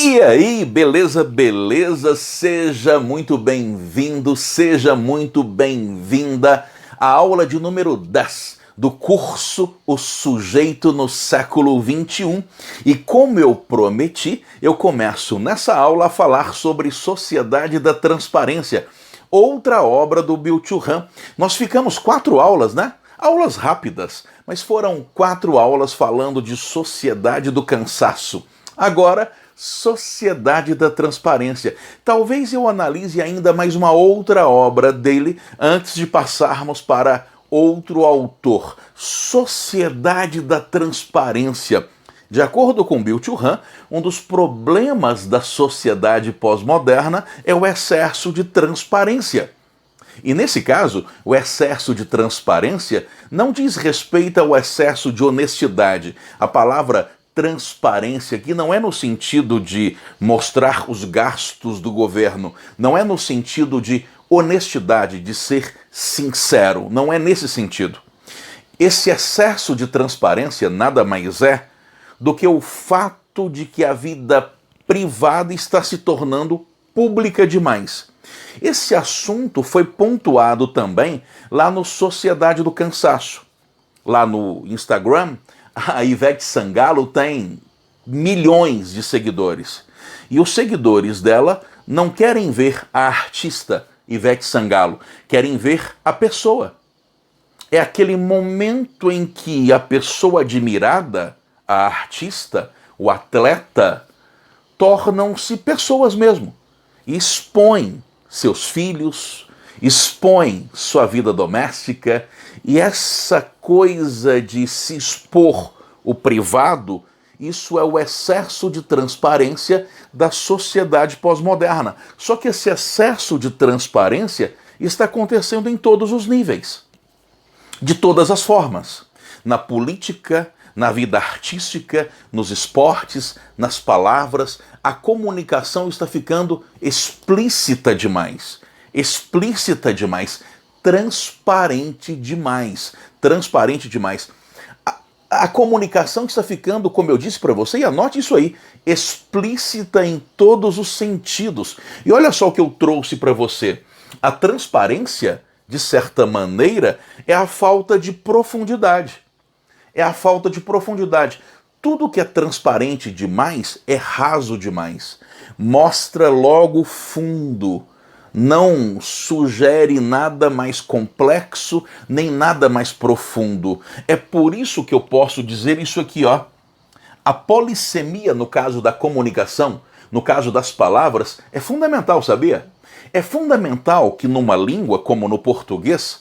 E aí, beleza, beleza? Seja muito bem-vindo, seja muito bem-vinda à aula de número 10 do curso O Sujeito no Século XXI. E como eu prometi, eu começo nessa aula a falar sobre Sociedade da Transparência, outra obra do Byung-Chul Han. Nós ficamos 4 aulas, né? Aulas rápidas, mas foram 4 aulas falando de Sociedade do Cansaço. Agora, Sociedade da Transparência. Talvez eu analise ainda mais uma outra obra dele antes de passarmos para outro autor. Sociedade da Transparência. De acordo com Byung-Chul Han, um dos problemas da sociedade pós-moderna é o excesso de transparência. E nesse caso, o excesso de transparência não diz respeito ao excesso de honestidade. A palavra transparência aqui não é no sentido de mostrar os gastos do governo, não é no sentido de honestidade, de ser sincero, não é nesse sentido. Esse excesso de transparência nada mais é do que o fato de que a vida privada está se tornando pública demais. Esse assunto foi pontuado também lá no Sociedade do Cansaço. Lá no Instagram, a Ivete Sangalo tem milhões de seguidores. E os seguidores dela não querem ver a artista Ivete Sangalo, querem ver a pessoa. É aquele momento em que a pessoa admirada, a artista, o atleta, tornam-se pessoas mesmo. E expõem seus filhos, expõem sua vida doméstica, e essa coisa de se expor o privado, isso é o excesso de transparência da sociedade pós-moderna. Só que esse excesso de transparência está acontecendo em todos os níveis, de todas as formas. Na política, na vida artística, nos esportes, nas palavras, a comunicação está ficando explícita demais. Explícita demais. Transparente demais. Transparente demais. A comunicação está ficando, como eu disse para você, e anote isso aí, explícita em todos os sentidos. E olha só o que eu trouxe para você. A transparência, de certa maneira, é a falta de profundidade. É a falta de profundidade. Tudo que é transparente demais é raso demais. Mostra logo fundo. Não sugere nada mais complexo, nem nada mais profundo. É por isso que eu posso dizer isso aqui, ó. A polissemia, no caso da comunicação, no caso das palavras, é fundamental, sabia? É fundamental que numa língua como no português,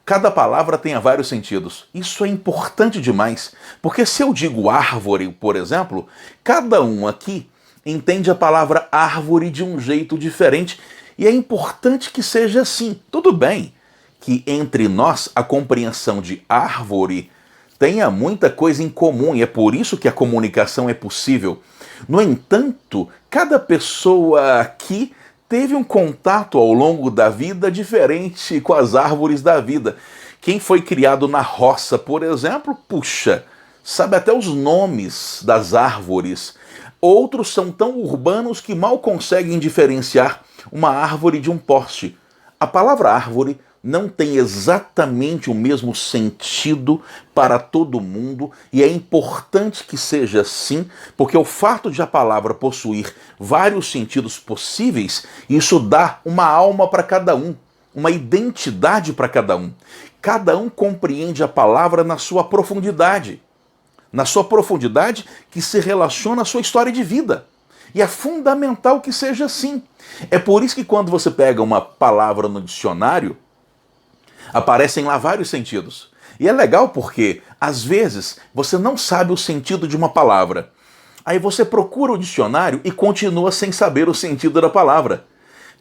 cada palavra tenha vários sentidos. Isso é importante demais, porque se eu digo árvore, por exemplo, cada um aqui entende a palavra árvore de um jeito diferente, e é importante que seja assim. Tudo bem que entre nós a compreensão de árvore tenha muita coisa em comum, e é por isso que a comunicação é possível. No entanto, cada pessoa aqui teve um contato ao longo da vida diferente com as árvores da vida. Quem foi criado na roça, por exemplo, puxa, sabe até os nomes das árvores. Outros são tão urbanos que mal conseguem diferenciar uma árvore de um poste. A palavra árvore não tem exatamente o mesmo sentido para todo mundo, e é importante que seja assim, porque o fato de a palavra possuir vários sentidos possíveis, isso dá uma alma para cada um, uma identidade para cada um. Cada um compreende a palavra na sua profundidade que se relaciona à sua história de vida. E é fundamental que seja assim. É por isso que quando você pega uma palavra no dicionário, aparecem lá vários sentidos. E é legal porque, às vezes, você não sabe o sentido de uma palavra. Aí você procura o dicionário e continua sem saber o sentido da palavra.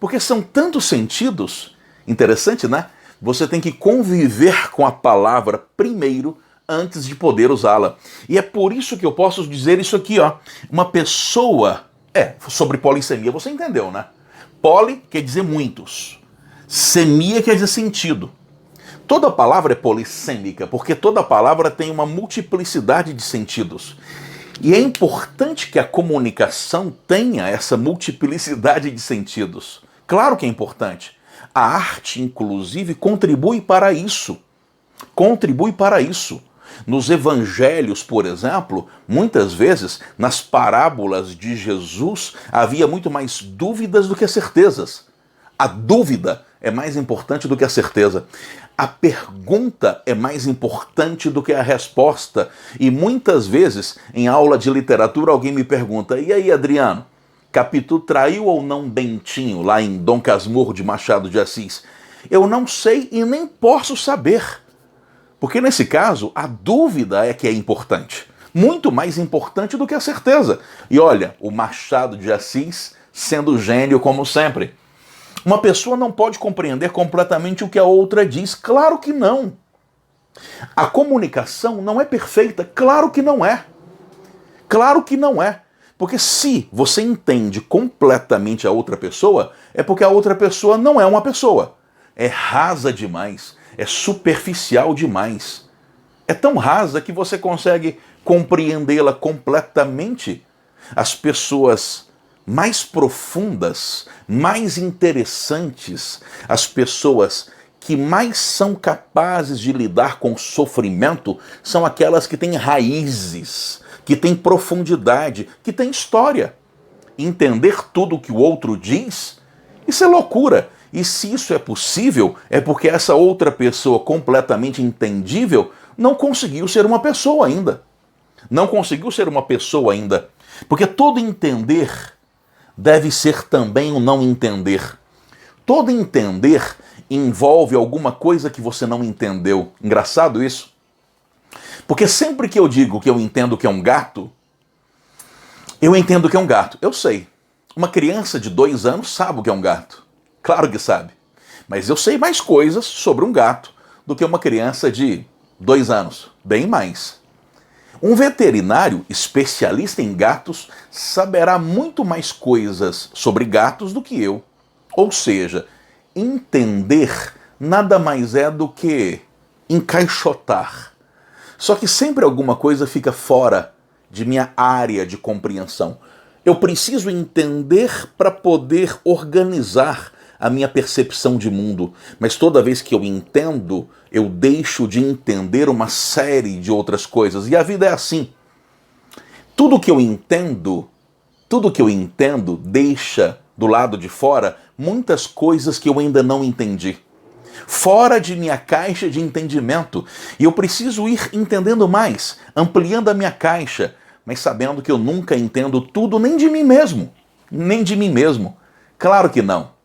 Porque são tantos sentidos. Interessante, né? Você tem que conviver com a palavra primeiro, antes de poder usá-la. E é por isso que eu posso dizer isso aqui, ó. Uma pessoa... sobre polissemia, você entendeu, né? Poli quer dizer muitos. Semia quer dizer sentido. Toda palavra é polissêmica, porque toda palavra tem uma multiplicidade de sentidos. E é importante que a comunicação tenha essa multiplicidade de sentidos. Claro que é importante. A arte, inclusive, contribui para isso. Contribui para isso. Nos evangelhos, por exemplo, muitas vezes, nas parábolas de Jesus, havia muito mais dúvidas do que certezas. A dúvida é mais importante do que a certeza. A pergunta é mais importante do que a resposta. E muitas vezes, em aula de literatura, alguém me pergunta: e aí, Adriano, Capitu traiu ou não Bentinho, lá em Dom Casmurro de Machado de Assis? Eu não sei e nem posso saber. Porque nesse caso, a dúvida é que é importante. Muito mais importante do que a certeza. E olha, o Machado de Assis sendo gênio como sempre. Uma pessoa não pode compreender completamente o que a outra diz. Claro que não. A comunicação não é perfeita. Claro que não é. Claro que não é. Porque se você entende completamente a outra pessoa, é porque a outra pessoa não é uma pessoa. É rasa demais. É superficial demais. É tão rasa que você consegue compreendê-la completamente. As pessoas mais profundas, mais interessantes, as pessoas que mais são capazes de lidar com o sofrimento são aquelas que têm raízes, que têm profundidade, que têm história. Entender tudo o que o outro diz, isso é loucura. E se isso é possível, é porque essa outra pessoa completamente entendível não conseguiu ser uma pessoa ainda. Não conseguiu ser uma pessoa ainda. Porque todo entender deve ser também o não entender. Todo entender envolve alguma coisa que você não entendeu. Engraçado isso. Porque sempre que eu digo que eu entendo que é um gato, eu entendo que é um gato. Eu sei. Uma criança de 2 anos sabe o que é um gato. Claro que sabe. Mas eu sei mais coisas sobre um gato do que uma criança de 2 anos. Bem mais. Um veterinário especialista em gatos saberá muito mais coisas sobre gatos do que eu. Ou seja, entender nada mais é do que encaixotar. Só que sempre alguma coisa fica fora de minha área de compreensão. Eu preciso entender para poder organizar a minha percepção de mundo. Mas toda vez que eu entendo, eu deixo de entender uma série de outras coisas. E a vida é assim. Tudo que eu entendo deixa do lado de fora muitas coisas que eu ainda não entendi. Fora de minha caixa de entendimento. E eu preciso ir entendendo mais, ampliando a minha caixa, mas sabendo que eu nunca entendo tudo, nem de mim mesmo. Nem de mim mesmo. Claro que não.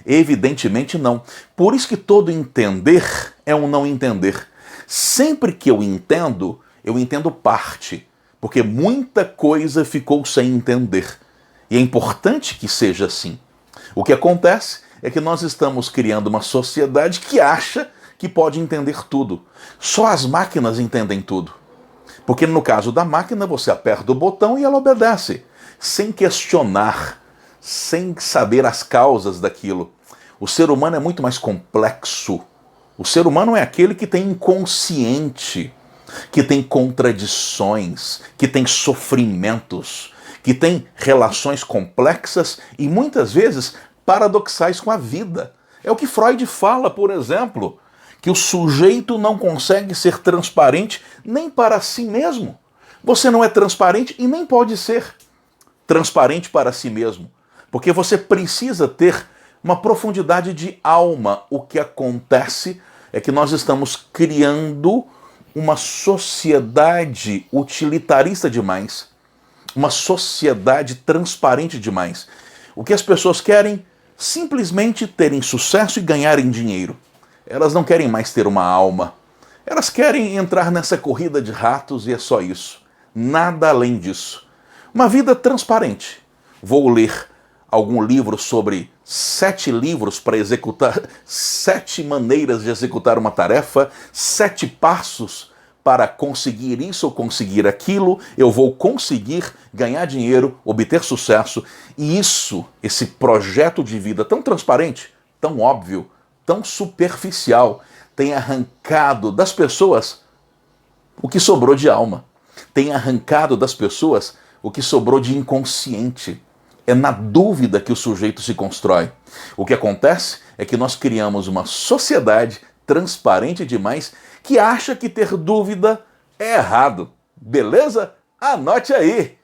Evidentemente não. Por isso que todo entender é um não entender. Sempre que eu entendo parte. Porque muita coisa ficou sem entender. E é importante que seja assim. O que acontece é que nós estamos criando uma sociedade que acha que pode entender tudo. Só as máquinas entendem tudo. Porque no caso da máquina, você aperta o botão e ela obedece, sem questionar, sem saber as causas daquilo. O ser humano é muito mais complexo. O ser humano é aquele que tem inconsciente, que tem contradições, que tem sofrimentos, que tem relações complexas e muitas vezes paradoxais com a vida. É o que Freud fala, por exemplo, que o sujeito não consegue ser transparente nem para si mesmo. Você não é transparente e nem pode ser transparente para si mesmo, porque você precisa ter uma profundidade de alma. O que acontece é que nós estamos criando uma sociedade utilitarista demais, uma sociedade transparente demais. O que as pessoas querem? Simplesmente terem sucesso e ganharem dinheiro. Elas não querem mais ter uma alma. Elas querem entrar nessa corrida de ratos e é só isso. Nada além disso. Uma vida transparente. Vou ler algum livro sobre 7 livros para executar, 7 maneiras de executar uma tarefa, 7 passos para conseguir isso ou conseguir aquilo. Eu vou conseguir ganhar dinheiro, obter sucesso. E isso, esse projeto de vida tão transparente, tão óbvio, tão superficial, tem arrancado das pessoas o que sobrou de alma. tem arrancado das pessoas o que sobrou de inconsciente. É na dúvida que o sujeito se constrói. O que acontece é que nós criamos uma sociedade transparente demais que acha que ter dúvida é errado. Beleza? Anote aí!